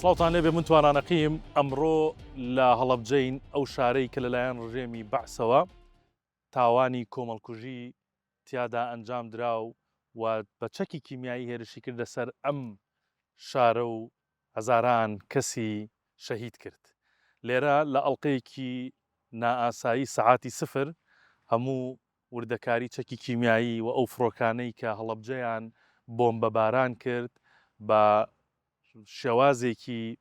سڵاوتان لێبێ من توانانەقیم ئەمڕۆ لە هەڵەبجەین ئەو شارەی کە لەلایەن ڕژێمی بەعسەوە تاوانی کۆمەڵکوژی تیادا ئەنجام دراو و بە چەکی کیمیایی هێرشی کردە سەر ئەم شارە و هەزاران کەسی شەهید کرد. لێرە لە ئەڵلقەیەکی نائاسایی سەعاتی سفر هەموو وردەکاری چەکی کیمیایی و ئەو فڕۆکانەی کە هەڵەبجەیان بۆمبەباران کرد بە شێوازێکی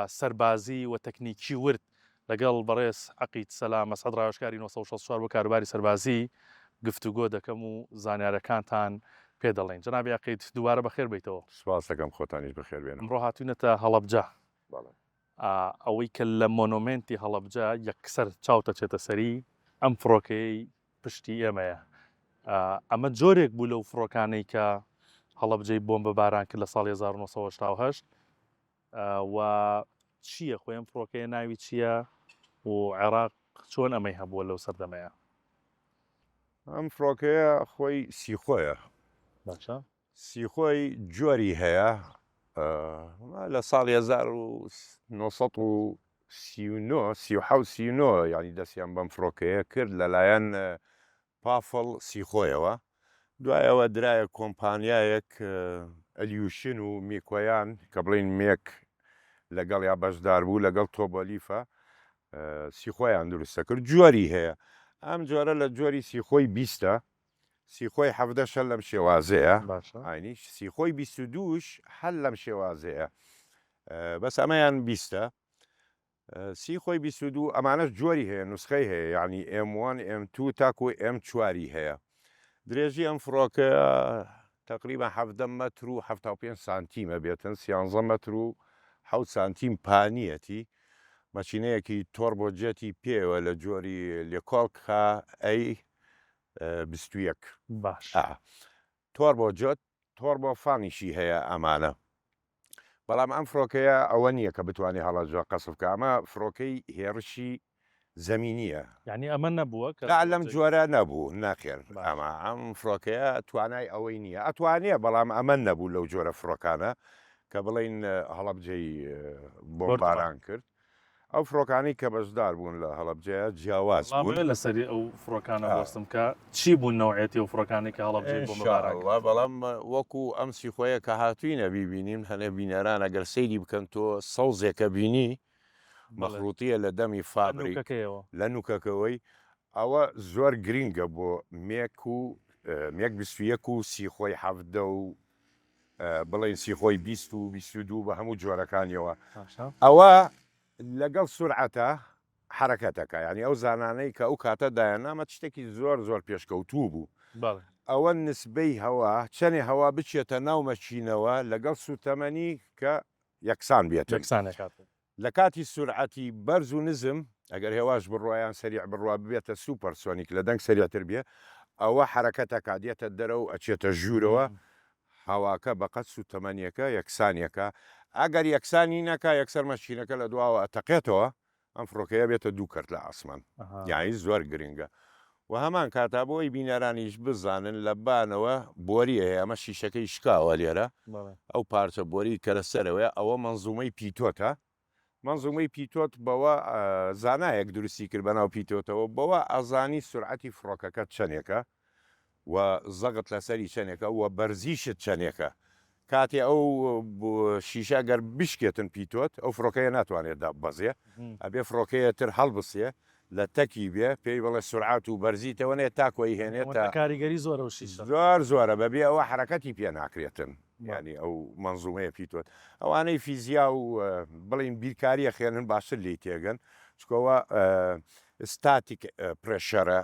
سەربازی و تەکنیکی ورد لەگەڵ بەڕێز عەقید سەلام مەسعەد ڕاوێژکاری 1964 بۆ کاروباری سەربازی گفتوگۆ دەکەم و زانیارەکانتان پێ دەڵێن. جەنابی عەقید دووبارە بەخێر بیتەوە. سپاس دەکەم خۆتانیش بەخێر بێنم. ئەمڕۆ هاتوونەتە هەڵەبجە. ئەوەی کە لە مۆنۆمنتی هەڵەبجە یەکسەر چاوتە چێتە سەری ئەم فڕۆکەی پشتی ئێمەیە. ئەمە جۆرێک بوو لەو فڕۆکانەی کە هەڵەبجەی بۆمبەباران کرد لە ساڵی 1970 و چییە خۆی ئەم فڕۆکەیە ناوی چییە و عێراق چۆن ئەمەی هەبووە لەو سەردەمەیە؟ ئەم فڕۆکەیە خۆی سیخۆیە. باشە سیخۆی جۆری هەیە لە ساڵی 1939 ینی دەستیان بەم فڕۆکەیە کرد لەلایەن پافڵ سیخۆیەوە. دوایەوە درایە کۆمپانیایەک ئەلیوشن و میکۆیان کە بڵین مێک لەگەڵ یا بەشدار بوو لەگەڵ تۆبەلیفە سیخۆیان دروستە کرد. جۆری هەیە ئەم جۆرە لە جۆری سیخۆی 20ە سیخۆی 17 لەم شێوازەیە ئاینی سیخۆی 22ش هەل لەم شێوازەیە بەس ئەمەیان 20ە سیخۆی 22 ئەمانەش جۆری هەیە نوسخەی هەیە یعنی M1 M2 تاکو M4 هەیە. درێژی ئەم فڕۆکە تقریبا 17 مەتر و 75 سانتیمە بێتن 13 مەتر و 7 سانتیم پانیەتی مەچینەیەکی تۆربۆجێتی پێوە لە جۆری لێکۆڵکە ئەی 21 باش تۆربۆجێت تۆربۆفانیشی هەیە ئەمانە. بەڵام ئەم فڕۆکەیە ئەوە نییە کە بتوانێت هەڵەجە قەسفکە ئەمە فڕۆکەی هێرشی زەمینیە یعنی ئەمە نەبووە کە لەم جۆرە نەبوو ناخێر ئەمە ئەم فڕۆکەیە توانای ئەوەی نییە ئەتوانێ بەڵام ئەمە نەبوو لەو جۆرە فڕۆکانە کە بڵین هەڵەبجەی بۆمباران کرد. ئەو فڕۆکانی کە بەشدار بوون لە هەڵەبجەیە جیاواز بوون لەسەری ئەو فڕۆکانە بەستم کە چی بوون نەوعێتی و فڕۆکانی کە هەڵەبجەی بۆمباران کرد. بەڵام وەکو ئەم سیخۆیە کە هاتووینە بیبینیم هەنێ بینەران ئەگەر سەیری بکەن تۆ سەوزێکە بینی مەخروتیە لە دەمی فابریک لە نوکەکەوەی ئەوە زۆر گرینگە بۆ مێک و مێک 21 و سیخۆی 17 و بڵین سیخۆی 20 و 22 بە هەموو جۆرەکانیەوە ئەوە لەگەڵ سورعەتە حرەکەتەکە ینی ئەو زانانەی کە ئەو کاتە دایانامە شتێکی زۆر پێشکەوتوو بوو. ئەوە نسبەی هەوا چەنێ هەوا بچێتە ناو مەچینەوە لەگەڵ سوتەمەنی کە یەکسان بێت لە کاتی سورعەتی بەرز و نزم ئەگەر هێواش بڕوایان سەریع بڕوا ببێتە سوپەرسۆنیک لە دەنگ سەریعتر بێ ئەوە حرەکەتەکە دێتە دەرەوە ئەچێتە ژوورەوە هەواکە بەقەت سوتەمەنیەکە یەکسانیەکە ئەگەر یەکسانی نەکە یەکسەر مەچینەکە لە دواوە ئەتەقێتەوە ئەم فڕۆکەیە بێتە دوو کەرت لە ئاسمان یانی زۆر گرنگە و هەمان کاتا بۆی بینەرانیش بزانن لە بانەوە بۆری هەیە ئەمە شیشەکەی شکاوە لێرە ئەو پارچە بۆری کە لەسەرەوەی ئەوە مەنزومەی پیتۆتە مەنزومەی پیتۆت بەوە زانایەک دروستی کرد بەناو پیتۆتەوە بەوە ئازانی سورعەتی فڕۆکەکە چەندێکە و زەغت لەسەری چەندێکە و بەرزیشت چەندێکە کاتێ ئەو شیشە گەر بشکێتن پیتۆت ئەو فڕۆکەیە ناتوانێت بەزێ ئەبێ فڕۆکەیە تر هەڵبسێ لە تەکی بێ پێی بڵێ سورعات و بەرزیتەوەنێت تاکۆی هێنێتە کاریگەری زۆرە و زۆرە بەبێ ئەوە حرەکەتی پێ ناکرێتن ینی ئەو مەنزومەیە پیتۆت ئەوانەی فیزیا و بڵین بیرکاریە خێنن باشتر لی تێگەن چکەوە ستاتیک پرێشەرە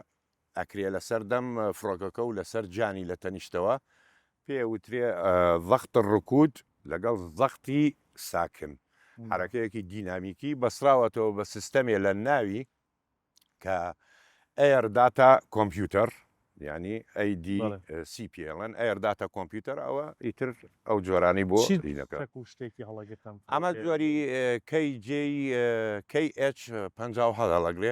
ئەکرێ لەسەر دەم فڕۆکەکە و لەسەر جانی لە تەنیشتەوە پێوترێ ڤەخت ڕکود لەگەڵ زەختی ساکن حرەکەیەکی دینامیکی بەسراوەتەوە بە سیستەمێ لە ناوی کە ئەر داتا کۆمپیوتەر ینی ADCPLN ئەر داتا کۆمپیوتەر ئەوە ئیتر ئەو جۆرانی بۆ شتێکی هەڵەگەتم ئەمە جۆری KH 50 هەڵەگرێ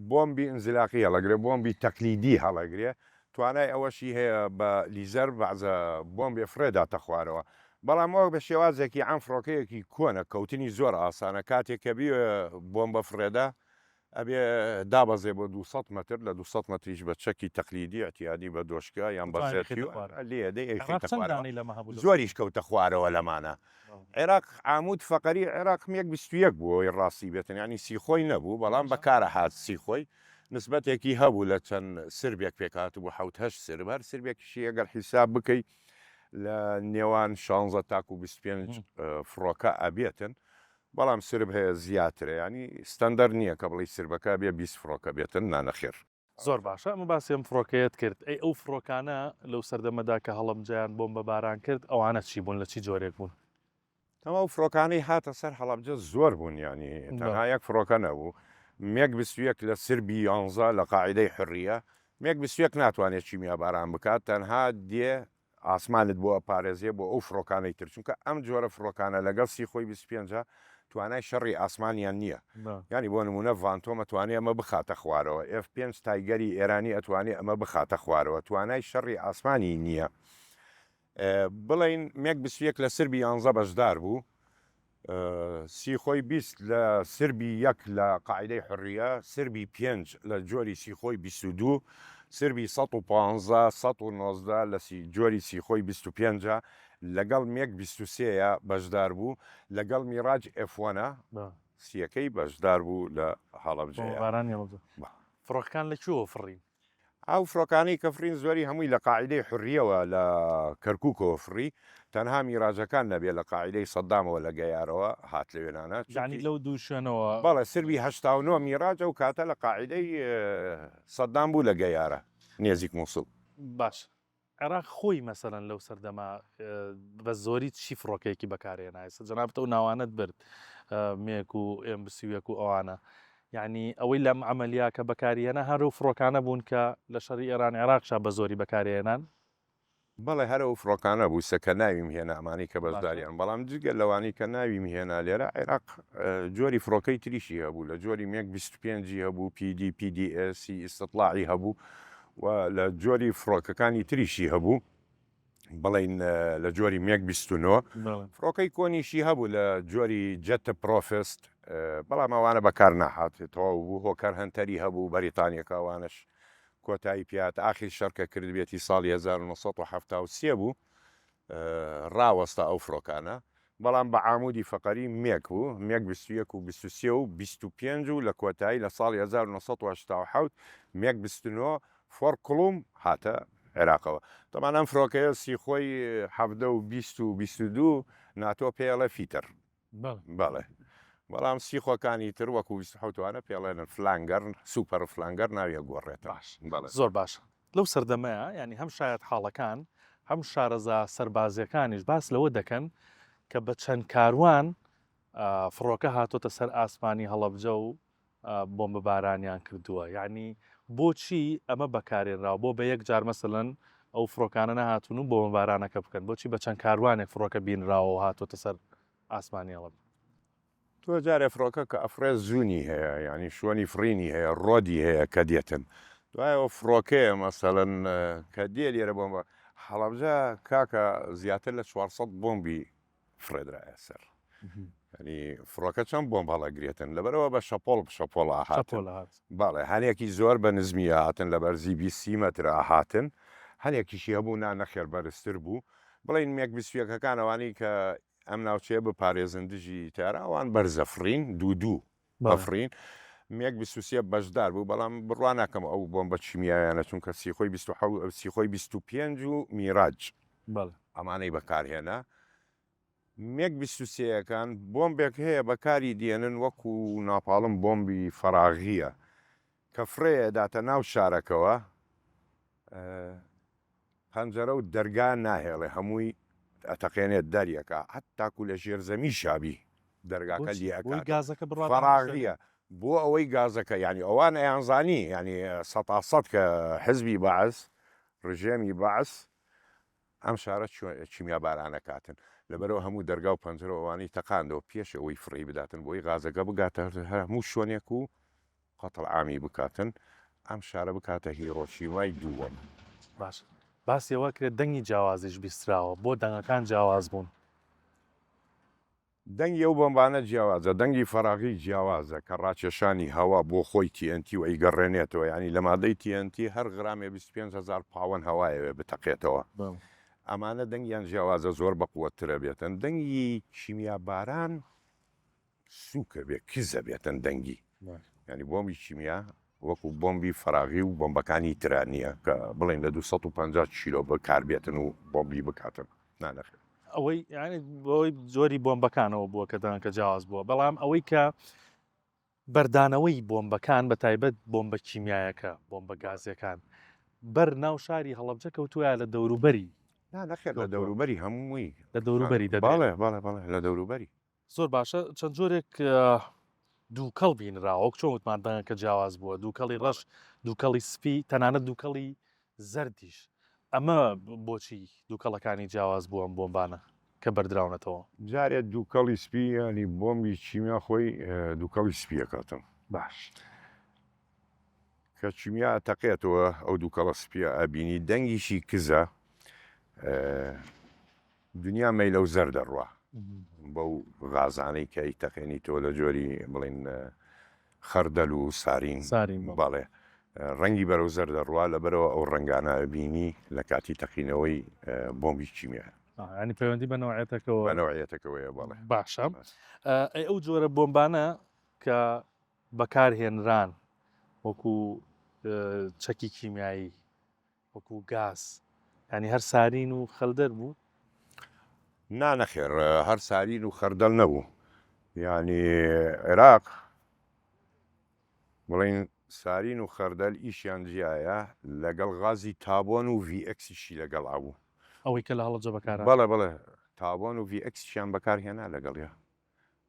بۆمبی ئەنزلاقی هەڵەگرێ بۆمبی تەقلیدی هەڵەگرێ توانای ئەوەشی هەیە بە لیزەر بەعزە بۆمبێ فرێدا تەخوارەوە بەڵام ئەوە بە شێوازێکی عام فڕۆکەیەکی کۆنە کەوتنی زۆر ئاسانە کاتێک کە بی بۆمبە فرێدا ئەبێ دابەزێ بۆ 200 متر لە 200 متریش بە چەکی تەقلیدی ئەتیادی بە دۆشکە یان بەسێتی زۆریش کەوتە خوارەوە لەمانە. عێراق عامود فەقەری عێراق 21 بووەوەی ڕاستی بێتن ینی سیخۆی نەبوو بەڵام بەکارە هات سیخۆی نسبەتێکی هەبوو لە چەند سربێک پێکات بوو 7 سربەر سربێکیشی ئەگەر حیساب بکەیت لە نێوان 16 تاکو 25 فڕۆکە ئەبێتن بەڵام سرب هەیە زیاترە ینی ستەندەر نییە کە بڵی سربەکە بێ 20 فڕۆکە بێتن نانەخێر. زۆر باشە ئەمە باسیێم فڕۆکەیەت کرد ئەو فڕۆکانە لەو سەردەمەدا کە هەڵەبجەیان بۆم بە باران کرد ئەوانە چی بوون لە چی جۆرێک بوون؟ تەواو فڕۆکانەی هاتە سەر هەڵەبجە زۆر بوون ینی تەنها یەک فڕۆکە نەبوو مێک 21 لە سربی 11 لە قاعدەی حڕیە مێک 21 ناتوانێت چیمیا باران بکات تەنها دێ ئاسمانت بۆ پارێزیە بۆ ئەو فڕۆکانەی تر چونکە ئەم جۆرە فڕۆکانە لەگەڵ سیخۆی 25 توانای شەڕی ئاسمانیان نییە ینی بۆ نمونە ڤانتۆمە توانێت ئەمە بخاتە خوارەوە F5 تایگەری ئێرانی ئەتوانێت ئەمە بخاتە خوارەوە توانای شەڕی ئاسمانی نییە. بڵین مێک 21 لە سربی 11 بەشدار بوو سیخۆی 20 لە سربی 1 لە قاعدەی حڕیە سربی 5 لە جۆری سیخۆی 22 سربی 115 119 لە جۆری سیخۆی 25 لەگەڵ مێک 23 بەشدار بوو لەگەڵ میراج F1 سیەکەی بەشدار بوو لە هەڵەبجە. فڕۆکەکان لەکوێوە فڕین؟ ئەو فڕۆکانی کە فرین زۆری هەمووی لە قاعدەی حڕیەوە لە کەرکووکەوە فڕی تەنها میراجەکان نەبێت لە قاعدەی سەدامەوە لە گەیارەوە هات لە وێنانە ینی لەو دوو شوێنەوە بەڵێ سربی 89 میراجە و کاتە لە قاعدەی سەدام بوو لە گەیارە نێزیک مووسڵ. باش عێراق خۆی مەسەرەن لەو سەردەما بە زۆری چی فڕۆکەیەکی بەکارێنە ئێستا جەنابەتە و ناوانت برد مێک و M21 و ئەوانە یعنی ئەوەی لەم عملیە کە بەکارێنە هەرو فڕۆکانە بوون کە لە شەڕی ئێران عێراقشا بە زۆری بەکارێنان بەڵێ هەرە و فڕۆکانە بوو سەکە ناویم هێنا ئەمانی کە بەشداریان بەڵام جگە لەوانی کە ناویم هێنا لێرە عێراق جۆری فڕۆکەی تریشی هەبوو لە جۆری مێک 25 هەبوو PD PDS ئیستطلاعی هەبوو و لە جۆری فڕۆکەکانی تریشی هەبوو بڵین لە جۆری مێک 29 فڕۆکەی کۆنیشی هەبوو لە جۆری جەتە پرۆفست بەڵام ئەوانە بەکار ناهاتێتەوە بوو هۆکەر هەنتەری هەبوو بەریتانیەکەوانش کۆتایی پیات ئاخی شەرکە کردبێتی ساڵی 1970 بوو ڕاوەستا ئەو فڕۆکانە بەڵام بە عامودی فەقەری مێک بوو مێک 21 و 23 و 25 و لە کۆتایی لە ساڵی 1970 مێک 29 فۆر کڵوم هاتە عێراقەوە تەمان ئەم فڕۆکەیە سیخۆی 7 و 20 و 22 ناتۆ پێڵە فیتر بەڵێ بەڵام سیخۆکانی تر وەکو 27وانە پێڵێنن فلانگەر سوپەر فلانگەر ناویە گۆڕێتە زۆر باشە لەو سەردەمەیە ینی هەم شاید حاڵەکان هەم شارەزا سەربازیەکانیش باس لەوە دەکەن کە بە چەند کاروان فڕۆکە هاتۆتە سەر ئاسمانی هەڵەبجە و بۆمبە بارانیان کردووە یعنی بۆچی ئەمە بەکارێنراوە بۆ بە یەک جار مەسەڵەن ئەو فڕۆکانە نەهاتون و بۆمبە بارانەکە بکەن بۆچی بە چەند کاروانێک فڕۆکە بینراوە و هاتۆتە سەر ئاسمانی هەڵەبجە تۆ جارێ فڕۆکە کە ئەفرێز زوونی هەیە ینی شوێنی فرینی هەیە ڕۆدی هەیە کە دێتن دوایەوە فڕۆکەیە مەسەڵەن کە دێ لێرە بۆمبە هەڵەبجە کاکە زیاتر لە 400 بۆمبی فرێدرایە سەر ینی فڕۆکە چەند بۆمب هەڵەگرێتن لەبەرەوە بە شەپۆڵ باڵێ هەنێکی زۆر بە نزمی هاتن لە بەرزی 20 مەتر هاتن هەنێکیشی هەبوو نانەخێر بەرزتر بوو بڵین مێک 21ەکانەوانی کە ئەم ناوچەیە بپارێزن دژی تارە ئەوان بەرزەفرین دوو بەفرین مێک 23 بەشدار بوو بەڵام بڕوان ناکەم ئەو بۆم بە چیمیایانە چونکە سیخۆی 25 و میراج ئەمانەی بەکارهێنا مێک 23ەکان بۆمبێک هەیە بەکاری دێنن وەکو ناپاڵم بۆمبی فەراغیە کە فرەیە داتە ناو شارەکەوە پەنجەرە و دەرگا ناهێڵێ هەمووی ئەتەقێنێت دەریەکە هەتاکو لە ژێرزەمی شابی دەرگاکە گازەکە فەراغیە بۆ ئەوەی گازەکە ینی ئەوان ئەیانزانی ینی 100 کە حزبی بەعس ڕژێمی بەعس ئەم شارە چیمیا بارانە کاتن لەبەرەوە هەموو دەرگا و پەنجەرە ئەوانەی تەقاندەوە پێش ئەوەی فڕی بداتن بۆی غازەکە بگاتە هەموو شوێنێک و قەتڵ عامی بکاتن ئەم شارە بکاتە هیرۆشیمای دووەم باش باسیەوە کرێت دەنگی جیاوازیش بیستراوە بۆ دەنگەکان جیاواز بوون دەنگی ئەو بۆمبانە جیاوازە، دەنگی فەراغی جیاوازە کە ڕاکێشانی هەوا بۆ خۆی TNT و ئەیگەڕێنێتەوە، ینی لە مادەی TNT هەر غرامێ 25,000 پاوەن هەوایەوێ بتەقێتەوە. ئەمانە دەنگیان جیاوازە زۆر بەقووەترە بێتن. دەنگی کیمیا باران سووکە بێ کزە بێتن دەنگی، ینی بۆمبی کیمیا وەکو بۆمبی فەراغی و بۆمبەکانی تران نییە کە بڵێن لە 250 کیلۆ بەکاربێتن و بۆمبی بکاتن نانەخێت. ئەوەی ینی بۆی زۆری بۆمبەکانەوە بووە کە دەنگکە جیاواز بووە، بەڵام ئەوەی کە بەردانەوەی بۆمبەکان بە تایبەت بۆمبە کیمیایەکە بۆمبە گازیەکان بەر ناو شاری هەڵەبجە کەوتووە لە دەوروبەری نەخێت لە دەوروبەری هەمووی لە دەوروبەری دەبڵێ لە دەوروبەری زۆر باشە. چەند جۆرێک دووکەڵ بینراوە وەک چۆن وتمان دەنگکە جیاواز بووە، دووکەڵی ڕەش، دووکەڵی سپی، تەنانەت دووکەڵی زەردیش. ئەمە بۆچی دووکەڵەکانی جیاواز بووە بۆمبانە کە بەردراونەتەوە؟ جارێت دووکەڵی سپی ینی بۆمبی چیمیا خۆی دووکەڵی سپیەکاتم باش کە چیمیا تەقێتەوە ئەو دووکەڵە سپیە ئەبینی دەنگیشی کزە دنیا مەیلە و زەر دەڕوە بەو غازانەی کە تەقێنی تۆ لە جۆری بڵین خەردەل و سارین باڵێ ڕەنگی بەرەو زەر دەڕوا لەبەرەوە ئەو ڕەنگانە بینی لە کاتی تەقینەوەی بۆمبی چیمیا. ینی پەیوەندی بەنەوەیەتەکەوەیە بەڵێ باشە. ئەو جۆرە بۆمبانە کە بەکارهێنران وەکو چەکی کیمیایی وەکو گاز، ینی هەر سارین و خەلدەر بوو؟ نانەخێر هەر سارین و خەردەل نەبوو، ینی عێراق بڵین سارین و خەردەل ئیشیان جیایە لەگەڵ غازی تابۆن و VXیشی لەگەڵ ئابوو ئەوەی کە لە هەڵەبجە بەکار بەڵێ تابۆن و VXیان بەکارهێنا لەگەڵیا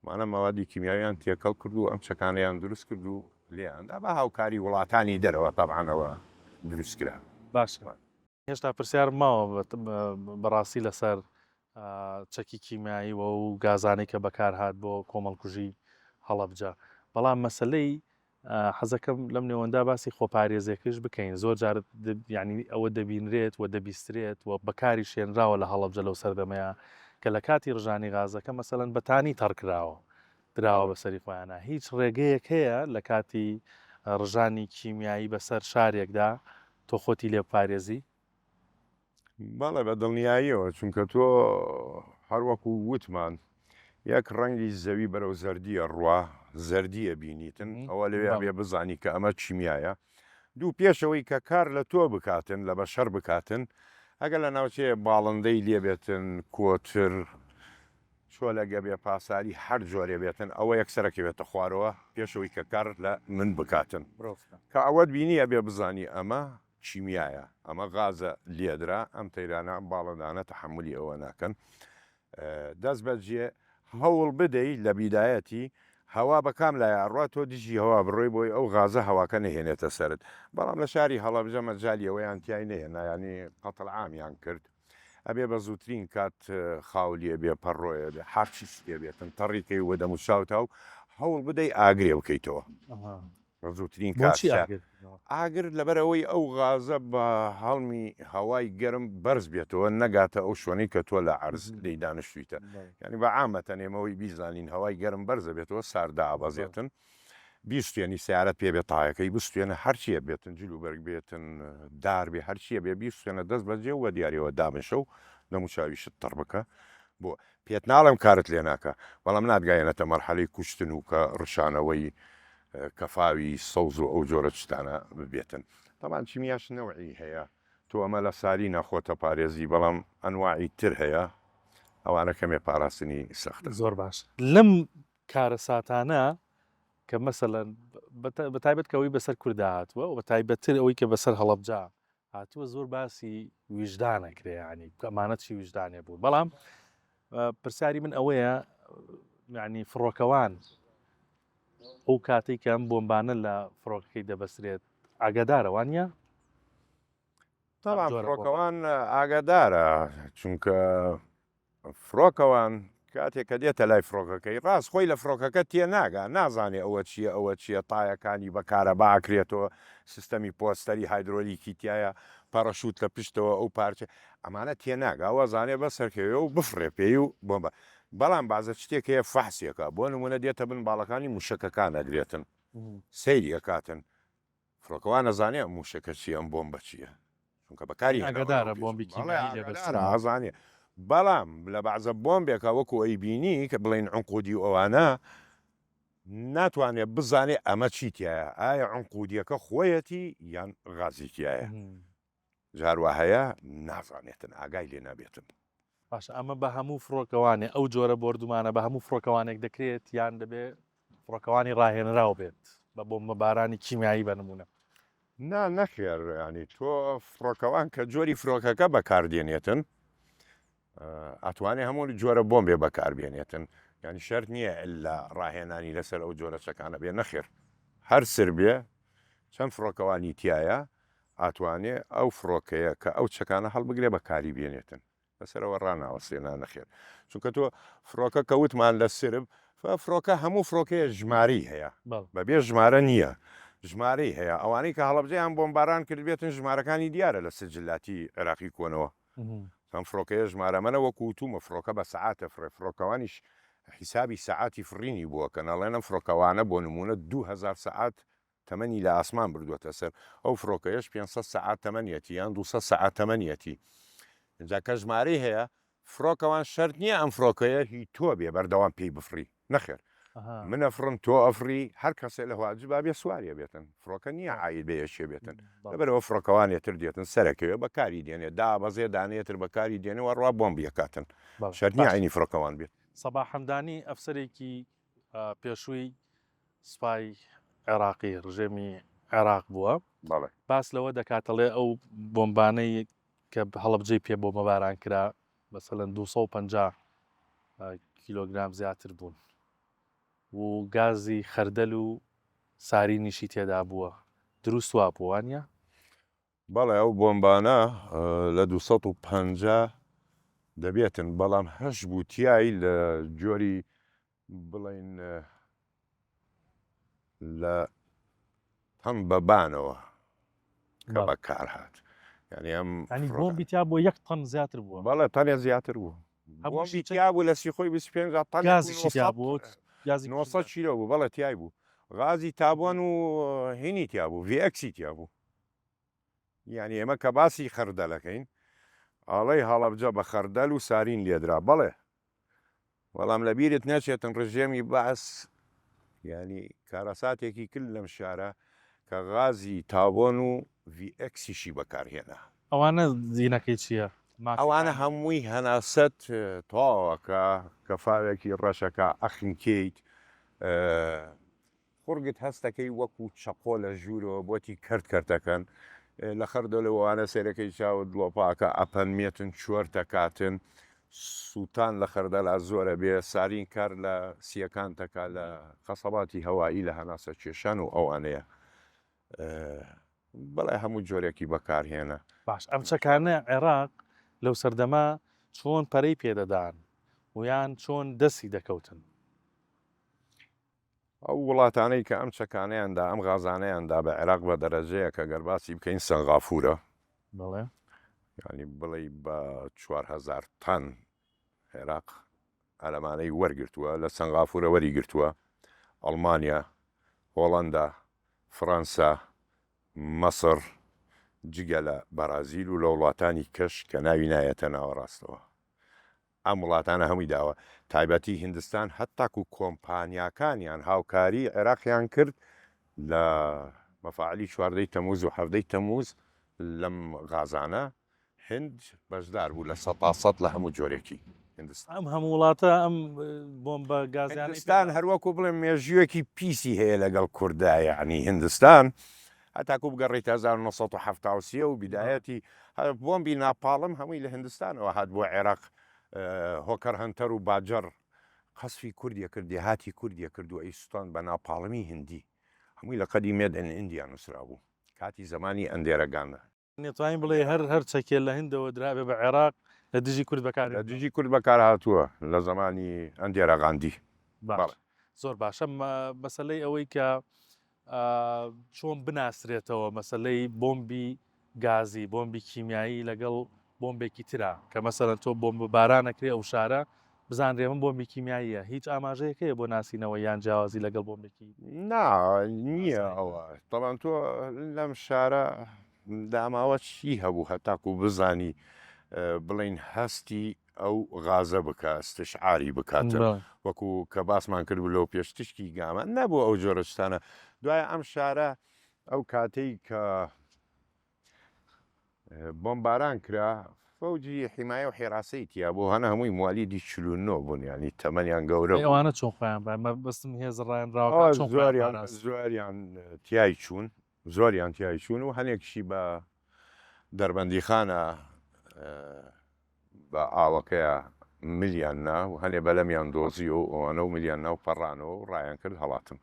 مانە مەوادی کیمیاویان تێکەڵ کرد و ئەم چەکانیان دروست کرد و لێیاندا بە هاوکاری وڵاتانی دەرەوە تەبعانەوە دروستکرا. باش هێشتا پرسیار ماوە بەڕاستی لەسەر چەکی کیمیایی و و گازانەی کە بەکار هات بۆ کۆمەڵکوژی هەڵەبجە، بەڵام مەسلەی حەزەکەم لەم نێوەندا باسی خۆپارێزێکش بکەین. زۆر جارت ینی ئەوە دەبینرێت و دەبیسترێت و بەکاری شێنراوە لە هەڵەبجە لەو سەردەمەیە کە لە کاتی ڕژانی غازەکە مەسەلەن بەتانی تەڕکراوە دراوە بەسەری خۆیانە. هیچ ڕێگەیەک هەیە لە کاتی ڕژانی کیمیایی بەسەر شارێکدا تۆ خۆتی لێ پارێزی؟ بەڵێ بە دڵنیاییەوە چونکە تۆ هەروەکو وتمان یەک ڕەنگی زەوی بەرەو زەردیە ڕوا زەردیە بینیتن ئەوە لەوێ بێ بزانی کە ئەمە چیمیایە. دوو پێشەوەی کە کار لە تۆ بکاتن لە بەشەر بکاتن ئەگەر لە ناوچەیە باڵندەی لێبێتن کۆتر چۆلەگە بێ پاساری هەر جۆرێ بێتن ئەوە یەکسەرەکەوێتە خوارەوە پێشەوەی کە کار لە من بکاتن کە ئەوەت بینی ئەبێ بزانی ئەمە چیمیایە ئەمە غازە لێدرا ئەم تەیرانە باڵندانە تەحملی ئەوە ناکەن. دەست بەجێ هەوڵ بدەیت لە بیدایەتی هەوا بەکام لای ئاڕات تۆ دیژی هەوا بڕۆی بۆی ئەو غازە هەواکە نەهێنێتە سرت. بەڵام لە شاری هەڵەبجە مەجای ئەوەیان تیای نەهێنا ینی قەتڵ عامیان کرد ئەبێ بە زووترین کات خاولیە بێ پەڕۆیە بێ هەرچی سپێ بێتن تەڕیکەی وە دەموشاوتە و هەوڵ بدەی ئاگرێ بکەیتەوە زووترین ئاگر لەبەرەوەی ئەو غازە بە هەڵمی هەوای گەرم بەرز بێتەوە نەگاتە ئەو شوێنەی کە تۆ لە عرز لی دانیشتویتە. ینی بە عامەتە نێمەوەی بیزانین هەوای گەرم بەرزە بێتەوە ساردا ئابەزێتن بیستێنی سیارەت پێ بێت تاایەکەی بستێنە هەرچیە بێتن جلوبەرگ بێتن دار بێ هەرچیە بێ بیستێنە دەست بەجێ وە دیارەوە دامنشە و نەموچاویشت تەڕ بکە بۆ پێت ناڵم کارت لێ ناکە بەڵام نادگایەنەتە مەرحەلەی کوشتن و کە ڕشانەوەی کەفاوی سەوز و ئەو جۆرە شتانە ببێتن. تەمان چیمیاش نەوعی هەیە تۆ ئەمە لە ساری نەخۆتە پارێزی بەڵام ئەنواعی تر هەیە ئەوانە کەمێ پاراستنی سەختە. زۆر باش لەم کارە ساتانە کە مەسەلەن بە تایبەتکەوەی بەسەر کووردا هاتووە و بە تایبەتتر ئەوەی کە بەسەر هەڵەبجا هاتووە زۆر باسی ویژدانەکرێ ینی ئەمانەت چی ویژدانێ بوو. بەڵام پرسیاری من ئەوەیە ینی فڕۆکەوان ئەو کاتێک کە ئەم بۆمبانە لە فڕۆکەکەی دەبەسرێت ئاگادارەوانە؟ تاڵام فڕۆکەوان ئاگادارە چونکە فڕۆکەوان کاتێک کە دێتە لای فڕۆکەکەی ڕاست خۆی لە فڕۆکەکە تێناگا نازانێ ئەوە چییە ئەوە چییە تایەکانی بەکارە باکرێتەوە سیستەمی پۆستەری هایدرۆلیکی تایە پەڕەشوت لە پشتەوە ئەو پارچە ئەمانە تێناگا ئەوە زانێ بە سەرکەوێ و بفڕێ پێی و بۆمبە بەڵام بازە شتێک هەیە فەحسیەکە بۆ نمونە دێتە بن باڵەکانی موشەکەکان ئەگرێتن سەیری ئەکاتن فڕۆکەوان نەزانێ موشەکە چیە ئەم بۆمبە چییە چونکە بەکاری ئەگەدارە بۆمبی کیمیایی ئازانێ بەڵام لە بەعزە بۆمبێکە وەکو ئەی بینی کە بڵین عونقودی ئەوانە ناتوانێت بزانێ ئەمە چیتیایە ئایا عونقودیەکە خۆیەتی یان غازیتیایە جاروە هەیە نازانێتن ئاگای لێ نابێتن باش ئەمە بە هەموو فڕۆکەوانێ ئەو جۆرە بردومانە بە هەموو فڕۆکەوانێک دەکرێت یان دەبێ فڕۆکەوانی ڕاهێنراو بێت بە بۆمبە بارانی کیمیایی بنمونە نەخێر ینی تۆ فڕۆکەوان کە جۆری فرۆکەکە بەکاردێنێتن ئەتوانێت هەموو جۆرە بۆمبێ بەکاربێنێتن ینی شەرت نییە لە ڕاهێنانی لەسەر ئەو جۆرە چەکانە بێ نەخێر هەر سر بێ چەند فڕۆکەوانی تایە ئاتوانێ ئەو فڕۆکەیە کە ئەو چەکانە هەڵبگرێ بەکاری بێنێتن لەسەرەوە ڕناوەسێنا نەخێر چونکە تۆ فڕۆکە کەوتمان لە سرب فڕۆکە هەموو فڕۆکەیە ژماری هەیە بەبێ ژمارە نییە ژمارەی هەیە ئەوانەی کە هەڵبجەیان بۆمباران کرد بێتن ژمارەکانی دیارە لە سجلاتی عێراقی کۆنەوە ئەم فڕۆکەیە ژمارەمەە وەکوتومە فڕۆکە بە سەعاتە فڕۆکەوانیش حیسابی سەعاتی فڕینی بووە کە نەڵێنم فڕۆکەوانە بۆ نمونە 2000 سەعات تەمەنی لە ئاسمان بردووەتە سەر ئەو فڕۆکەیەش 500 سەعات تەمەنیەتی یان 200 سەعات تەمەنیەتی اینجا کە ژمارەی هەیە فڕۆکەوان شەرت نییە ئەم فڕۆکەیە هی تۆ بێ بەردەوام پێی بفری نەخێر منە فرم تۆ ئەفری هەر کەسێ لە هواجب بێ سواریە بێتن فڕۆکە نییە عید بێشێ بێتن لەبەرەوە فڕۆکەوانێتتر دێتن سەرەکەوێ بەکاری دێنێ دابەزێ دانێتتر بەکاری دێنەوە ڕوا بۆمبیەکاتن شەرنی عینی فڕۆکەوان بێت سەبا حەمدانی ئەفسەرێکی پێشووی سوپای عێراقی ڕژێمی عێراق بووە باس لەوە دەکاتەڵێ ئەو بۆمبانەی کە هەڵبجەی پێ بۆ مەباران کرا بەسەلەن 250 کیلۆگرام زیاتر بوون و گازی خەردەل و سارینیشی تێدا بووە دروست وا بووانە؟ بەڵێ ئەو بۆمبانە لە 250 دەبێتن بەڵام هەش بوو تیایی لە جۆری بڵین لە هەم بەبانەوە کە بەکار هات یعنی ئەم بۆمبی تیا بۆ 1 تەن زیاتر بووە بەڵێ تەنێ زیاتر بوو بۆمبی تیا بوو لە سیخۆی 25 گازی بوو 900 کیلۆ بوو بەڵێ تیای بوو غازی تابوان و هینی تیا بوو ڤێکسی تیا بوو یعنی ئێمە کە باسی خەردەلەکەین ئاڵەی هەڵەبجە بە خەردەل و سارین لێدرا بەڵێ بەڵام لە بیرت نەچێتن ڕژێمی باس ینی کارەساتێکی کرد لەم شارە کە غازی تابۆن و ڤئکسیشی بەکارهێنا ئەوانە زیینەکەی چییە؟ ئەوانە هەمووی هەناسەت تەواوەکە کەفاوێکی ڕەشەکە ئەخنکیت خوڕگت هەستەکەی وەکو چەقۆ لە ژوورەوە بۆتی کردکردەکەن لە خەردەلەوەوانە سێرەکەی چاوت لۆپاکە ئەپەنمێتن چۆرتەکاتن سووتان لە خەردەلا زۆرە بێ سارین کار لە سیەکان تەکا لە قەسەباتی هەوایی لە هەناسە کێشان و ئەوانەیە بەڵێ هەموو جۆرێکی بەکارهێنا باش ئەم چەکانە عێراق لەو سەردەما چۆن پەرەی پێدەدان ویان چۆن دەستی دەکەوتن ئەو وڵاتانەی کە ئەم چەکانەیاندا ئەم غازانەیاندا بە عێراق بە دەرەجەیە کە گەرباسی بکەین سەنغافورە بڵێ ینی بڵێ بە 4000 تەن عێراق ئەلەمانەی وەرگرتووە لە سەنغافورە وەریگرتووە ئەڵمانیا هۆڵەندا فەڕەنسا مەسر جگە لە بەرازیل و لە وڵاتانی کەش کە ناوی نایەتە ناوەڕاستەوە ئەم وڵاتانە هەمووی داوە تایبەتی هیندستان هەتاکو کۆمپانیاکانیان هاوکاری عێراقیان کرد لە مەفاعلی 14 تەموز و 17 تەموز لەم غازانە هند بەشدار بوو لە 100% لە هەموو جۆرێکی هندستان ئەم هەموو وڵاتە ئەم بۆمبە گازیان هندستان هەروەکو بڵێن مێژوویەکی پیسی هەیە لەگەڵ کوردای عنی هندستان هەتاکو بگەڕێت 1970 و بیدایەتی بۆمبی ناپاڵم هەمووی لە هندستانەوە هات بۆ عێراق هۆکەر هەنتەر و باجەڕ قەسفی کوردیە کردی هاتی کوردیە کردو ئەیستان بە ناپاڵمی هندی هەمووی لە قەدی مێد ئیندیا نووسرا بوو کاتی زمانی ئەندێرەگانە نێتوانین بڵێ هەر چەکێ لە هندەوە درابێ بە عێراق لە دژی کورد بەکار لە دژی کورد بەکار هاتووە لە زمانی ئەندێرەغاندی زۆر باشە مەسلەی ئەوەی کە چۆن بناسرێتەوە مەسلەی بۆمبی گازی بۆمبی کیمیایی لەگەڵ بۆمبێکی ترا کە مەسەرەن تۆ بۆمب بارانەکرێ ئەو شارە بزانرێ من بۆمبی کیمیاییە هیچ ئاماژەیەکەیە بۆ ناسینەوە یان جیاوازی لەگەڵ بۆمبێکی نییە ئەوە تەڵان تۆ لەم شارە داماوە چی هەبوو هەتاکو بزانی بڵین هەستی ئەو غازە بکە استشعاری بکاتە وەکو کە باسمان کرد لەو پێش تشکی گامە نەبوو ئەو جۆرە شتانە دوایە ئەم شارە ئەو کاتەی کە بۆمباران کرا فەوجی حیمایە و حێراسەی تیا بۆ هەنە هەمووی موالیدی 49 بوون ینی تەمەنیان گەورە ئەوانە چۆن خۆیان بەستم هێز ڕایەنراوە زۆریان تیای چوون زۆریان تیای چوون و هەنێکشی بە دەربەندیخانە بە ئاوەکەیە ملیان نا و هەنێ بەلەمیان دۆزی و ئەوانە و ملیان ناو پەڕانەوە و ڕایان کرد هەڵاتم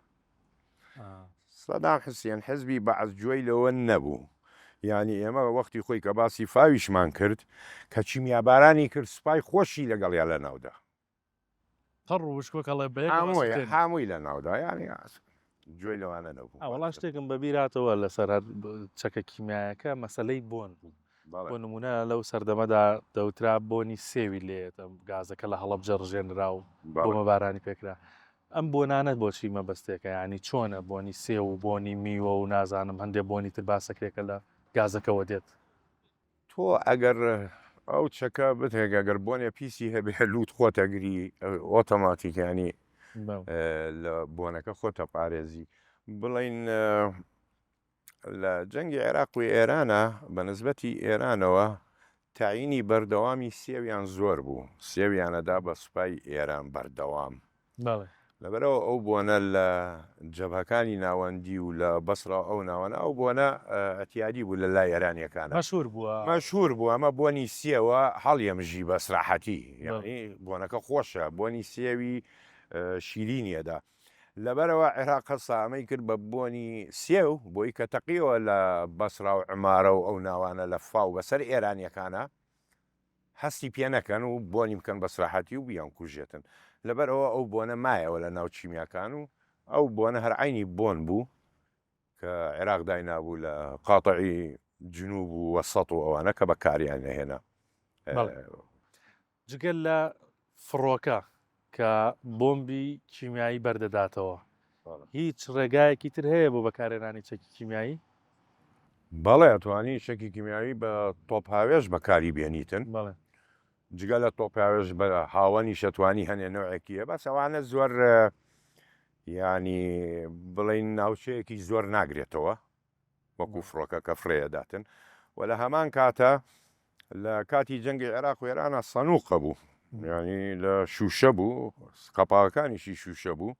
سەدام حوسێن حزبی بەعەز گوێی لەوە نەبوو یعنی ئێمە وەختی خۆی کە باسی فاویشمان کرد کە چیمیابارانی کرد سوپای خۆشی لەگەڵیا لە ناودا هەمووی لە ناودا ینی گوێی لەوانە نەبوو وەڵام شتێکم بەبیراتەوە لەسەر چەکە کیمیایەکە مەسەلەی بۆن بوو بۆ نمونە لەو سەردەمەدا دەوترا بۆنی سێوی لێت گازەکە لە هەڵەبجە ڕژێنرا و بۆمە بارانی پێکرا ئەم بۆنانە بۆچی مەبەستێکە ینی چۆنە بۆنی سێ و بۆنی میوە و نازانم هەندێک بۆنی تر باسەکرێکە لە گازەکەەوە دێت تۆ ئەگەر ئەو چەکە بتێک ئەگەر بۆنێ پیسی هەبێ لووت خۆتەگری ئۆتۆماتیکانی لە بۆنەکە خۆتە پارێزی بڵین لە جەنگی عێراق و ئێرانە بە نسبەتی ئێرانەوە تاعینی بەردەوامی سێویان زۆر بوو سێویانەدا بە سوپای ئێران بەردەوام لەبەرەوە ئەو بۆنە لە جەبهەکانی ناوەندی و لە بەسرا ئەو ناوەنە ئەو بۆنە ئەتیادی بوو لە لای ئێرانیەکانە مەشهور بوو ئەمە بۆنی سێوە هەڵیەمژی بە سراحەتی یعنی بۆنەکە خۆشە بۆنی سێوی شیرینیەدا لەبەرەوە عێراق هەستا ئەمەی کرد بە بۆنی سێو بۆی کە تەقیەوە لە بەسرا و عمارە و ئەو ناوانە لە فاو بەسەر ئێرانیەکانە هەستی پێ نەکەن و بۆنی بکەن بە سراحەتی و بیان کوژێتن لەبەرەوە ئەو بۆنە مایەوە لە ناو چیمیاکان و ئەو بۆنە هەر عینی بۆن بوو کە عێراق داینابوو لە قاتعی جنوب و وەسەط و ئەوانە کە بەکاریان نەهێنا جگەل لە فڕۆکە کە بۆمبی کیمیایی بەردەداتەوە هیچ ڕێگایەکی تر هەیە بۆ بەکارێنانی چەکی کیمیایی بەڵێ ئەتوانی شەکی کیمیایی بە تۆپ هاوێژ بەکاری بێنیتن جگە لە تۆپ هاوێژ بە هاوەنی شەتوانی هەنێ نوعێکیە بەس ئەوانە زۆر ینی بڵین ناوچەیەکی زۆر ناگرێتەوە وەکو فڕۆکە کە فرەیەداتن و لە هەمان کاتە لە کاتی جەنگی عێراق و ئێرانە سەنووقە بوو ینی لە شوشە بوو قەپاکانیشی شوشە بوو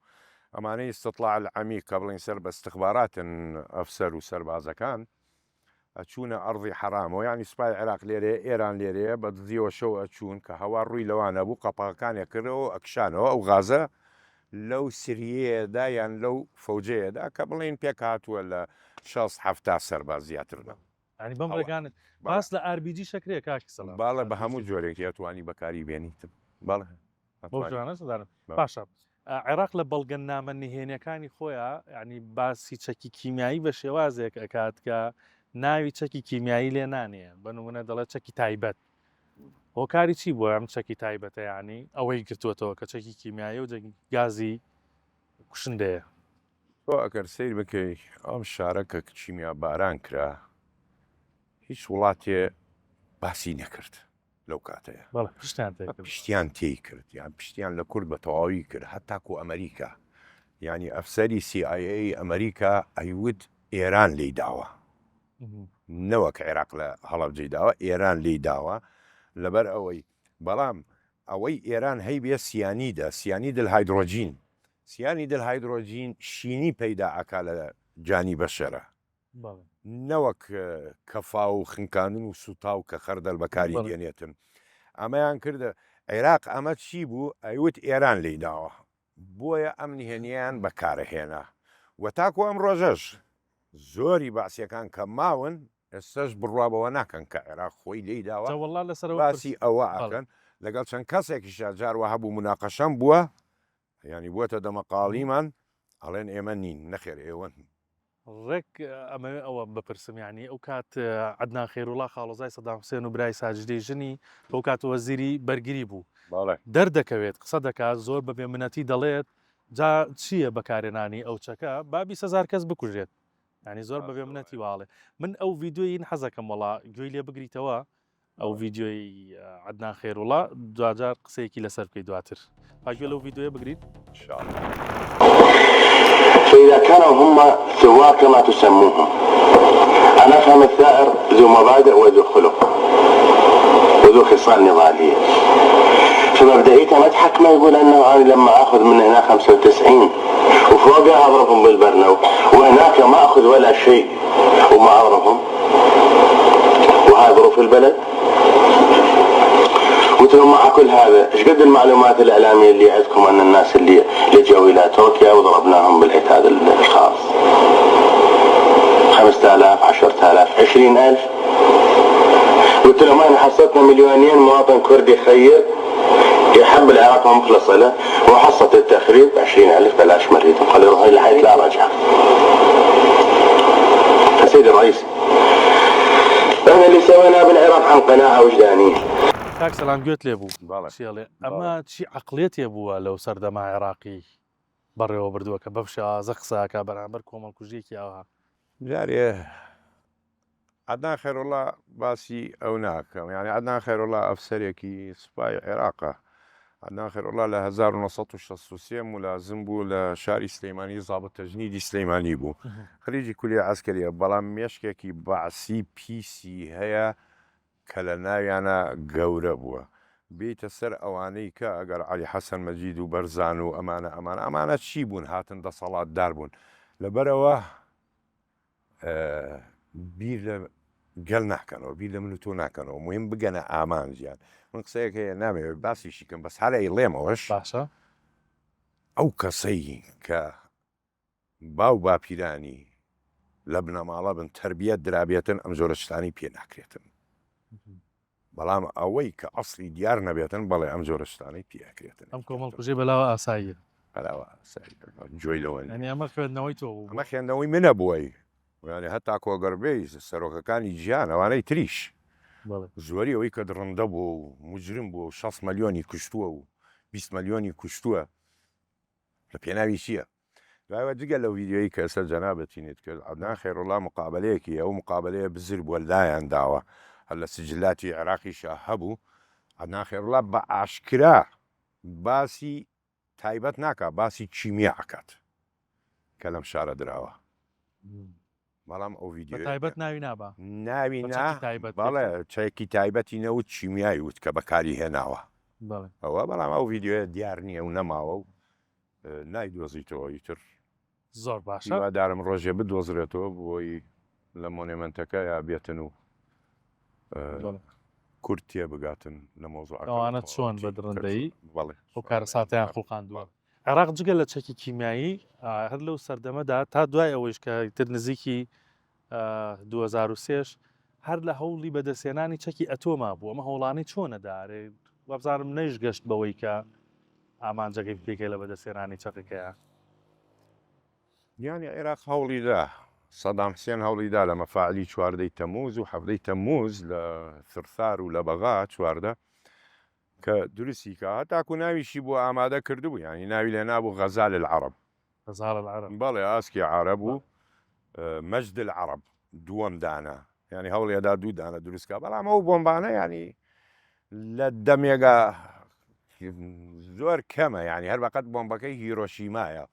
ئەمانەی استطلاع العەمیق کە بڵین سەر بە استخباراتن ئەفسەر و سەربازەکان ئەچوونە ئەڕضی حرامەوە ینی سوپای عێراق لێرێ ئێران لێرەیە بە دزیەوە شەو ئەچوون کە هەوا ڕووی لەوانە بوو قەپاکانێک کردەوە ئەکشانەوە ئەو غازە لەو سریەیەدا یان لەو فەوجەیەدا کە بڵین پێک هاتووە لە 6-7 سەرباز زیاتردا ینی بەم ڕێگانت باس لە ئاربیجی شەکرێ کاکی سەڵام باڵە بە هەموو جۆرێکی ئەتوانی بەکاری بێنیتم باڵێ باشە عێراق لە بەڵگەن نامە نهێنیەکانی خۆیان ینی باسی چەکی کیمیایی بە شێوازێک ئەکات کە ناوی چەکی کیمیایی لێ نانێ بە نمونە دەڵێت چەکی تایبەت هۆکاری چی بووە ئەم چەکی تایبەتە ینی ئەوەی گرتووەتەوە کە چەکی کیمیایی و گازی کوشندەیە تۆ ئەگەر سیر بکەی ئەم شارە کە چیمیا باران کرا هیچ وڵاتێ باسی نەکرد لەو کاتەیە پشتیان تێی کرد یان پشتیان لە کورد بە تەواوی کرد هەتاکو ئەمریکا ینی ئەفسەری CIA ئەمریکا ئەیود ئێران لی داوە نەوەک عێراق لە هەڵەبجەی داوە ئێران لی داوە لەبەر ئەوەی بەڵام ئەوەی ئێران هەی بێ سیانیدا سیانی دڵهایدرۆجین سیانی دڵهایدرۆجین شینی پەیدا ئەکا لە جانی بەشەرە نەوەک کەفا و خنکانن و سوتا و کە خەردەل بەکاری دێنێتن ئەمەیان کردە عێراق ئەمە چی بوو ئەیوت ئێران لی داوە بۆیە ئەم نهێنیان بەکارەهێنا و تاکو ئەم ڕۆژەش زۆری باسیەکان کە ماون ئێستش بڕوابەوە ناکەن کە عێراق خۆی لی داوە باسی ئەوە ئەکەن لەگەڵ چەند کەسێکیشا جاروە هەبوو مناقەشەم بووە ینی بووەتە دەمەقاڵیمان ئەڵێن ئێمە نین نەخێر ئێوەن ڕێک ئەمە ئەوە بپرسم یعنی ئەو کات عەدنان خێرۇڵا خاڵۆزای سەدام حوسێن و برای ساجدەی ژنی ئەو کات وەزیری بەرگری بوو دەردەکەوێت قسە دەکات زۆر بەبێ منەتی دەڵێت جا چییە بەکارێنانی ئەو چەکە با 20,000 کەس بکوژێت ینی زۆر بەبێ منەتی واڵێ من ئەو ڤیددیۆین حەزەکەم وڵا گوێی لێ بگریتەوە ئەو ڤیددیۆی عەدنان خێرۇڵا دوجار قسەیەکی لەسەر بکەی دواتر پاگوێ لەو ڤیددیۆیە بگریت فإذا كانوا هم ثوار كما تسموهم أنا أفهم الثائر ذو مبادئ وذو خلق وذو خصال نضالية فمبدئيته ما تحكمه يقول أنه أنا لما أخذ من هنا 95 وفوقها أضربهم بالبرنو وهناك ما أخذ ولا شيء وما أضربهم وهذا ظروف البلد قلت لهم مع كل هذا ايش قد المعلومات الاعلاميه اللي عندكم ان الناس اللي جو الى تركيا وضربناهم بالعتاد الخاص 5000 10,000 20,000 قلت لهم احنا حصتنا 2,000,000 مواطن كردي خير يحب العراق ومخلص له وحصة التخريب 20,000 بلاش مريتهم خلي يروحوا لحيث لا رجعه. سيدي الرئيس احنا اللي سويناه بالعراق عن قناعه وجدانيه. کاک سەلام گوێت لێ بوو چێڵێ ئەمە چی عەقڵێتێ بووە لەو سەردەما عێراقی بەڕێوە بردووە کە بەو شێوازە قسەکە بەرامبەر کۆمەڵکوژیەکی ئەوها جارێ عەدنان خێرۇڵا باسی ئەو ناکەم یعنی عەدنان خێرۇڵا ئەفسەرێکی سوپای عێراقە عەدنان خێرۇڵا لە 1963 مولازم بوو لە شاری سلەیمانی زابط تەجنیدی سلەیمانی بوو خەریجی کولیە عەسکەریە بەڵام مێشکێکی بەعسی پیسی هەیە کە لە ناویانە گەورە بووە بێتە سەر ئەوانەی کە ئەگەر عەلی حەسەن مەجید و بەرزان و ئەمانە چی بوون هاتن دەسەڵاتدار بوون لەبەرەوە بیر لە گەل ناکەنەوە بیر لە من و تۆ ناکەنەوە مهم بگەنە ئامانجیان من قسەیەک هەیە نامەوێت باسیشی کەم بەس هەرە ئەیڵێمەوەش باشە ئەو کەسەی کە باو باپیرانی لە بنەماڵە بن تربیەت درابێتن ئەم جۆرە شتانی پێ ناکرێتن بەڵام ئەوەی کە ئەسڵی دیار نەبێتن بەڵێ ئەم جۆرە شتانەی پێکرێتن ئەم کۆمەڵکوژی بەلاوە ئاساییە جۆی لەوە ئەمە خوێندنەوەی تۆ ئەمە خوێندنەوەی منە بووی یانی هەتا کۆگەربەی سەرۆکەکانی گیان ئەوانەی تریش زۆری ئەوەی کە درڕندە بوو و مجرم بوو 6 ملیۆنی کوشتووە و 20 ملیۆنی کوشتووە لە پێناوی چییە دوایوە جگە لەو ڤیددیۆی کە ئێستا جەنابەتینت کرد عەدنان خێرۇڵا مقابلەیەکی ئەو مقابلەیە بزر بووە لایەن داوە هەر لە سجلاتی عێراقیشە هەبوو عەدنان خێرۇڵا بە ئاشکرا باسی تایبەت ناکات باسی چیمیا ئەکات کە لەم شارە دراوە بەڵام ئەو ڤیددیۆ تایبەت ناوی نابا ناوی بەڵێ چەکی تایبەتی نەوت چیمیایی وت کە بەکاری هێناوە ئەوە بەڵام ئەو ڤیددیۆە دیار نییە و نەماوە و نایدۆزیتەوە ئیتر زۆر باشە دارم ڕۆژێ بدۆزرێتەوە بۆی لە مۆنێمنتەکە یا بێتن و کورد تێ بگاتن لە مۆزوع ئەوانە چۆن بە درڕندەیی ئەو کارە ساتیان خوڵقاندووە عێراق جگە لە چەکی کیمیایی هەر لەو سەردەمەدا تا دوای ئەوەیش کە تر نزیکی 2023 هەر لە هەوڵی بەدەستێنانی چەکی ئەتۆما بوو ئەمە هەوڵانی چۆنەدارێ وەبزانم نەیش گەشت بەوەی کە ئامانجەکەی پێکەی لە بەدەستێنانی چەقەکەیە یانی عێراق هەوڵیدا سەدام حوسێن هەوڵیدا لە مەفاعلی 14 تەمووز و 7 تەمووز لە فرثار و لە بەغا چواردە کە دروستی کە هەتاکو ناویشی بۆ ئامادە کردبوو ینی ناوی لێ نابوو غەزال العەرەب بەڵێ ئاسکی عەرەب و مەجد العەرەب دووەم دانە ینی هەوڵێدا دوو دانە دروستکە بەڵام ئەو بۆمبانە ینی لە دەمێگا زۆر کەمە ینی هەر بەقەت بۆمبەکەی هیرۆشیمایە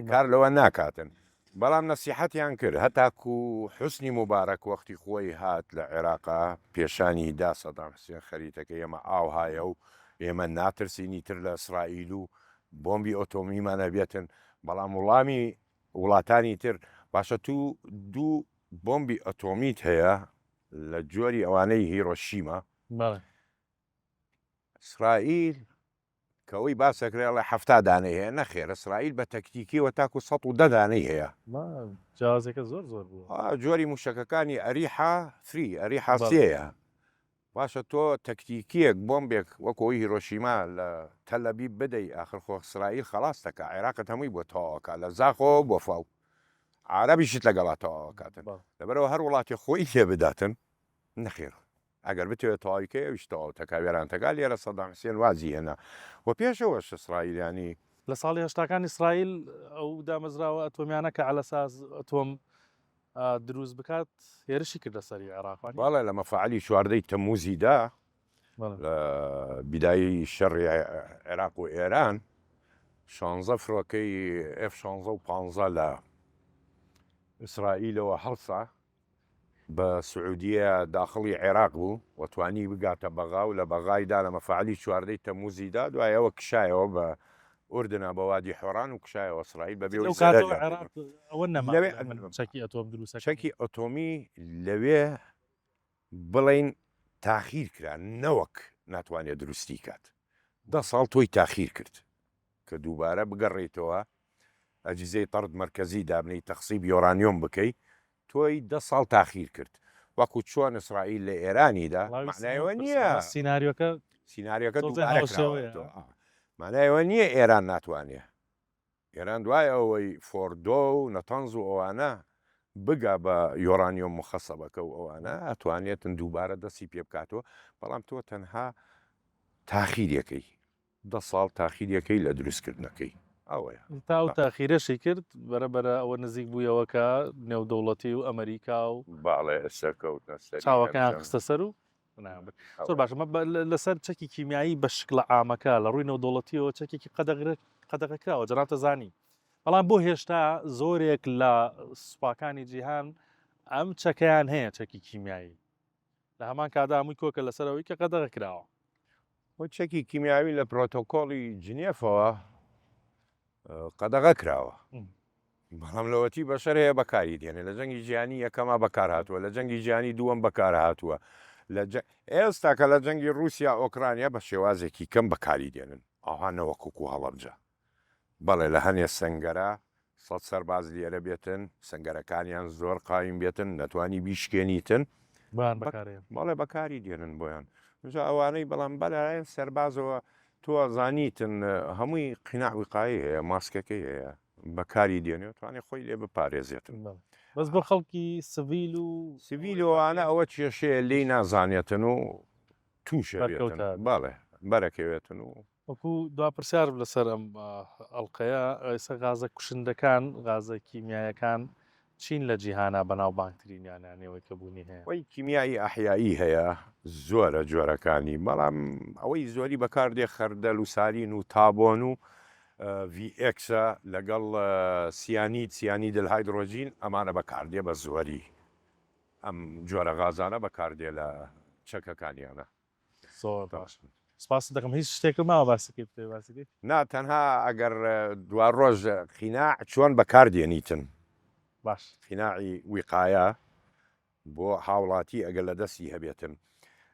کار لەوە ناکاتن بەڵام نەسیحەتیان کرد هەتاکو حوسنی مبارەک وەختی خۆی هات لە عێراقا پێشانی دا سەدام حوسێن خەریتەکە ئێمە ئاوهایە و ئێمە ناترسینی تر لە ئیسرائیل و بۆمبی ئۆتۆمیمانە بێتن بەڵام وڵامی وڵاتانی تر باشە تو دوو بۆمبی ئەتۆمیت هەیە لە جۆری ئەوانەی هیرۆشیما ئیسرائیل کەەوەی باسەکرێ لە 70 دانەی هەیە نەخێر ئیسرائیل بە تەکتیکیەوە تاکو 110 دانەی هەیە جیازەکە زۆر زۆر بوو جۆری موشەکەکانی ئەریحا فری ئەریحا سێیە باشە تۆ تەکتیکیەک بۆمبێک وەکەوەی هیرۆشیما لە تەلەبیب بدەی ئاخر خۆ ئیسرائیل خەلاص دەکا عێراقت هەمووی بۆ تەواوەکە لە زاخۆ بۆ فاو عربیشت لەگەڵاتەوە کاتن لەبەرەوە هەر وڵاتی خۆی لێ بداتن نەخێر ئەگەر بتوێت تەواویکە ئەویشتەوە تەکاوێرانتەکە لێرە سەدام حوسێن وازی هێنا و پێشەوەش ئیسرائیلانی لە ساڵی هەشتاکانی ئیسرائیل ئەو دامەزراوە ئەتۆمیانە کە عەلەساس ئەتۆم دروست بکات هێرشی کردە سەری عێراق باڵێ لە مەفاعلی 14 تەموزیدا لە بیدایی شەڕی عێراق و ئێران 16 فڕۆکەی F-16 و 15 لە ئیسرائیلەوە هەڵسا بە سعودیە داخڵی عێراق بوو وەتوانی بگاتە بەغا و لە بەغایدا لە مەفاعلی 14 تەموزیدا دوایەوە کشایەوە بە ئوردنا بە وادی حۆران و کشایەوە ئیسرائیل بەبێ چەکی ئۆتۆمی لەوێ بڵێن تاخیر کرا نەوەک ناتوانێت دروستی کات 10 ساڵ تۆی تاخیر کرد کە دووبارە بگەڕێیتەوە ئەجیزەی تەرد مرکزی دابنەی تەخسیب یۆرانیۆم بکەیت تۆی 10 ساڵ تاخیر کرد وەکو چۆن ئیسرائیل لە ئێرانیدا معنایەوە نییە سیناریۆکە معنایەوە نییە ئێران ناتوانێت ئێران دوای ئەوەی فۆردۆ و نەتەنز و ئەوانە بگا بە یۆرانیۆم مخەسەبەکە و ئەوانە ئەتوانێتن دووبارە دەستی پێ بکاتەوە بەڵام تۆ تەنها تاخیرەکەی 10 ساڵ تاخیرەکەی لە دروستکردنەکەی ئەوەیە تا و تاخیرەشی کرد بەرەبەرە ئەوە نزیک بوویەوەکە نێودەوڵەتی و ئەمریکا و باڵێ ئەسەرکەوتە چاوەکان خستە سەر و زۆر باشە لەسەر چەکی کیمیایی بە شکلە ئامەکە لە ڕووی نێودەوڵەتیەوە چەکێکی قەدەغەکراوە جەناتە زانی بەڵام بۆ هێشتا زۆرێک لە سوپاکانی جیهان ئەم چەکەیان هەیە چەکی کیمیایی لە هەمان کادا هەمووی کۆکە لەسەرەوەی کە قەدەغەکراوە وە چەکی کیمیاوی لە پرۆتۆکۆڵی جنێفەوە قەدەغە کراوە بەڵام لەوەتی بەشەر هەیە بەکاری دێنێ لە جەنگی جیهانی یەکەما بەکار هاتووە لە جەنگی جیهانی دووەم بەکار هاتووە ئێستا کە لە جەنگی رووسیا ئۆکرانیا بە شێوازێکی کەم بەکاری دێنن ئەوها نەوەکوکو هەڵەبجە بەڵێ لە هەنێ سەنگەرە 100 سەرباز لێرە بێتن سەنگەرەکانیان زۆر قایم بێتن نەتوانی بیشکێنیتن بەڵێ بەکاری دێنن بۆیان ئەوانەی بەڵام بەلایەن سەربازەوە تۆ زانیتن هەمووی قیناع وقایی هەیە ماسکەکەی هەیە بەکاری دێنێت توانێت خۆی لێ بپارێزێتن بەس بە خەڵکی سڤیلوانە ئەوە کێشەیە لێی نازانێتن و تووشە باڵێ بەرەکەوێتن و وەکو دوا پرسیار لەسەر ئەم ئەڵلقەیە ئێستا غازە کوشندەکان غازە کیمیایەکان چین لە جیهانە بەناو بانگترینیانیانەوەی کە بوونی هەیە وەی کیمیایی ئەحیایی هەیە زۆرە جۆرەکانی بەڵام ئەوەی زۆری بەکاردێ خەردەل و سارین و تابۆن و VXە لەگەڵ سیانی دڵهایدرۆژین ئەمانە بەکاردێ بە زۆری ئەم جۆرە غازانە بەکاردێ لە چەکەکانیانە زۆر باش سپاس دەکەم هیچ شتێکم ماوە باسیکەی باسیکەی نا تەنها ئەگەر دوا ڕۆژ خیناع چۆن بەکاردێنیتن باش خیناعی ویقایە بۆ هاوڵاتی ئەگەر لە دەستی هەبێتن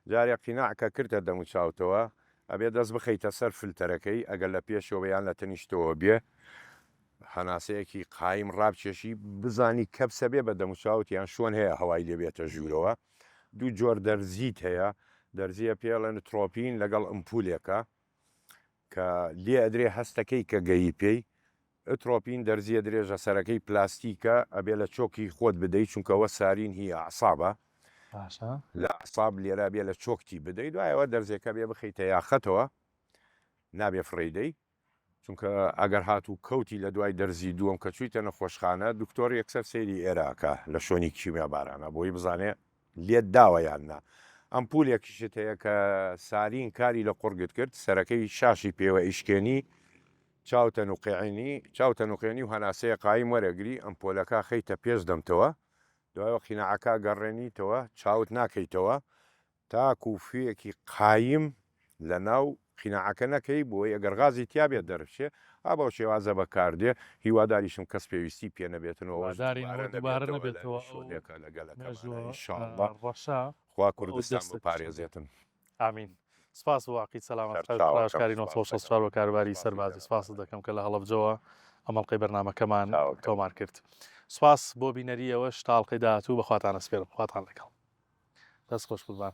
جارێ قیناع کە کردە دەموچاوتەوە ئەبێ دەست بخەیتە سەر فلتەرەکەی ئەگەر لە پێشەوەیان لە تەنیشتەوە بێ هەناسەیەکی قایم ڕابچێشی بزانی کەپسە بێ بە دەموچاوتیان شۆن هەیە هەوای لێبێتە ژوورەوە دوو جۆر دەرزیت هەیە دەرزیە پێڵێن ترۆپین لەگەڵ ئەمپولێکە کە لێ ئەدرێ هەستەکەی کە گەیی پێی ئەترۆپین دەرزیە درێژە سەرەکەی پلاستیکە ئەبێ لە چۆکی خۆت بدەیت چونکەوە سارین هی ئەعسابە لە ئەساب لێرە بێ لە چۆکتی بدەیت دوایەوە دەرزێکە بێ بخەیتە یاخەتەوە نابێ فڕێدەی چونکە ئەگەر هاتوو کەوتی لە دوای دەرزی دووەم کە چوویتە نەخۆشخانە دکتۆر یەکسەر سەیری ئێراکە لە شوێنی کیمیا بارانە بۆی بزانێ لێت داوەیاننا ئەم پولێکیشت هەیە کە سارین کاری لە قورگت کرد سەرەکەی شاشی پێوە ئیشکێنی چاوتە نوقێنی و هەناسەیە قایم وەرەگری ئەم پۆلەکە خەیتە پێش دەمتەوە دوایەوە قیناعەکە گەڕێنیتەوە چاوت ناکەیتەوە تاکو فێکی قایم لە ناو قیناعەکە نەکەی بۆی ئەگەر غازی تیابێت دەرچێ ئابە شێوازە بەکاردێ هیواداریشم کەس پێویستی پێ نەبێتنەوە خوا کوردستان بپارێزێتن ئامین سپاس واقعی سەلامەتکاری 1964 بە کارباری سەربازی سپاس دەکەم کە لە هەڵەبجەوە ئەمەڵقەی بەرنامەکەمان تۆمار کرد سپاس بۆ بینەریەوەش تاڵقەی داهاتوو بەخواتانە سپێرم خواتان لەگەڵ دەست خۆش قوربان